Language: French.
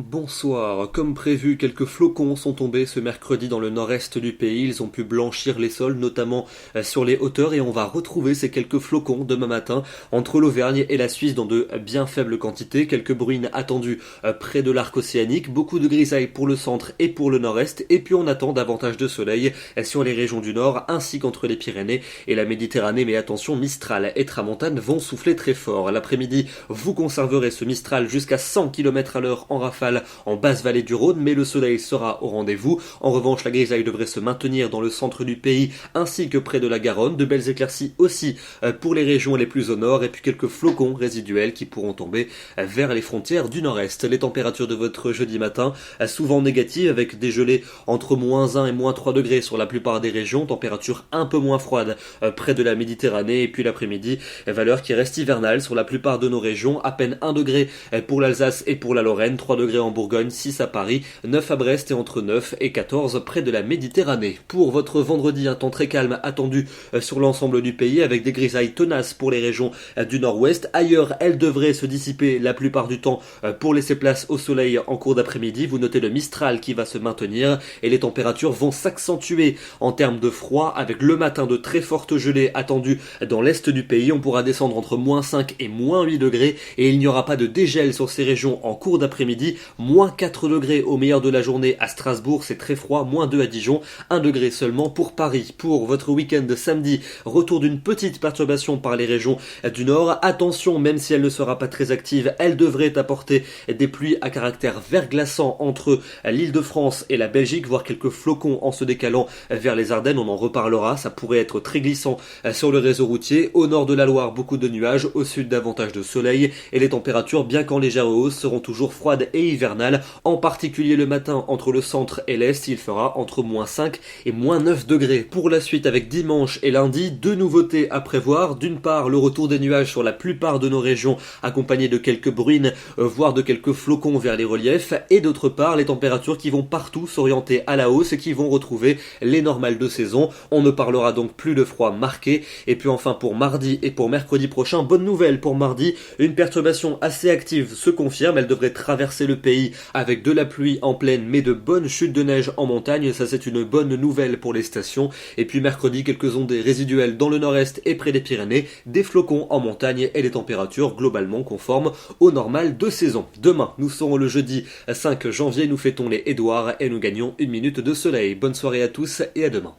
bonsoir. Comme prévu, quelques flocons sont tombés ce mercredi dans le nord-est du pays. Ils ont pu blanchir les sols, notamment sur les hauteurs, et on va retrouver ces quelques flocons demain matin entre l'Auvergne et la Suisse dans de bien faibles quantités. Quelques bruines attendues près de l'arc océanique, beaucoup de grisailles pour le centre et pour le nord-est, et puis on attend davantage de soleil sur les régions du nord ainsi qu'entre les Pyrénées et la Méditerranée. Mais attention, Mistral et Tramontane vont souffler très fort. L'après-midi, vous conserverez ce Mistral jusqu'à 100 km à l'heure en rafale en basse vallée du Rhône, mais le soleil sera au rendez-vous. En revanche, la grisaille devrait se maintenir dans le centre du pays ainsi que près de la Garonne. De belles éclaircies aussi pour les régions les plus au nord, et puis quelques flocons résiduels qui pourront tomber vers les frontières du nord-est. Les températures de votre jeudi matin, souvent négatives avec des gelées entre -1 et -3 degrés sur la plupart des régions, température un peu moins froide près de la Méditerranée, et puis l'après-midi, valeur qui reste hivernale sur la plupart de nos régions, à peine 1 degré pour l'Alsace et pour la Lorraine, 3 degrés en Bourgogne, 6 à Paris, 9 à Brest et entre 9 et 14 près de la Méditerranée. Pour votre vendredi, un temps très calme attendu sur l'ensemble du pays avec des grisailles tenaces pour les régions du nord-ouest. Ailleurs, elles devraient se dissiper la plupart du temps pour laisser place au soleil en cours d'après-midi. Vous notez le Mistral qui va se maintenir et les températures vont s'accentuer en termes de froid avec le matin de très fortes gelées attendues dans l'est du pays. On pourra descendre entre -5 et -8 degrés et il n'y aura pas de dégel sur ces régions en cours d'après-midi. -4 degrés au meilleur de la journée à Strasbourg, c'est très froid, -2 à Dijon, 1 degré seulement pour Paris. Pour votre week-end de samedi, retour d'une petite perturbation par les régions du nord. Attention, même si elle ne sera pas très active, elle devrait apporter des pluies à caractère verglaçant entre l'Île-de-France et la Belgique, voire quelques flocons en se décalant vers les Ardennes. On en reparlera, ça pourrait être très glissant sur le réseau routier. Au nord de la Loire, beaucoup de nuages, au sud davantage de soleil, et les températures, bien qu'en légère hausse, seront toujours froides et hivernales, en particulier le matin entre le centre et l'est. Il fera entre -5 et -9 degrés. Pour la suite, avec dimanche et lundi, deux nouveautés à prévoir. D'une part, le retour des nuages sur la plupart de nos régions, accompagné de quelques bruines, voire de quelques flocons vers les reliefs, et d'autre part, les températures qui vont partout s'orienter à la hausse et qui vont retrouver les normales de saison. On ne parlera donc plus de froid marqué. Et puis enfin, pour mardi et pour mercredi prochain, bonne nouvelle pour mardi, une perturbation assez active se confirme. Elle devrait traverser le pays avec de la pluie en plaine mais de bonnes chutes de neige en montagne. Ça, c'est une bonne nouvelle pour les stations. Et puis mercredi, quelques ondées résiduelles dans le nord-est et près des Pyrénées, des flocons en montagne et des températures globalement conformes au normal de saison. Demain, nous serons le jeudi 5 janvier, nous fêtons les Édouards et nous gagnons 1 minute de soleil. Bonne soirée à tous et à demain.